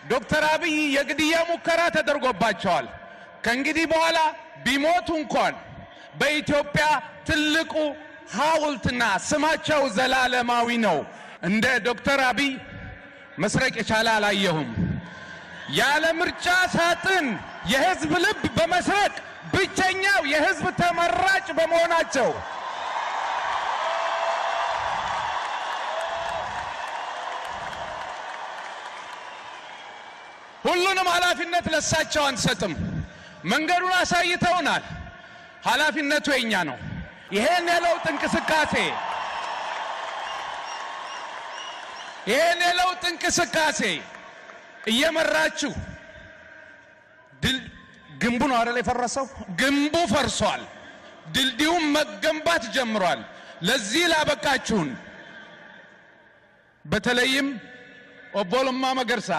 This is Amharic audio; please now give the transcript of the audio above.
ዶክተር አብይ የግድያ ሙከራ ተደርጎባቸዋል። ከእንግዲህ በኋላ ቢሞቱ እንኳን በኢትዮጵያ ትልቁ ሐውልትና ስማቸው ዘላለማዊ ነው። እንደ ዶክተር አብይ መስረቅ የቻለ አላየሁም። ያለ ምርጫ ሳጥን የህዝብ ልብ በመስረቅ ብቸኛው የህዝብ ተመራጭ በመሆናቸው ሁሉንም ኃላፊነት ለሳቸው አንሰጥም። መንገዱን አሳይተውናል። ኃላፊነቱ የኛ ነው። ይሄን የለውጥ እንቅስቃሴ እየመራችሁ ግንቡ ነው አይደል የፈረሰው? ግንቡ ፈርሷል። ድልድዩም መገንባት ጀምሯል። ለዚህ ላበቃችሁን በተለይም ኦቦ ለማ መገርሳ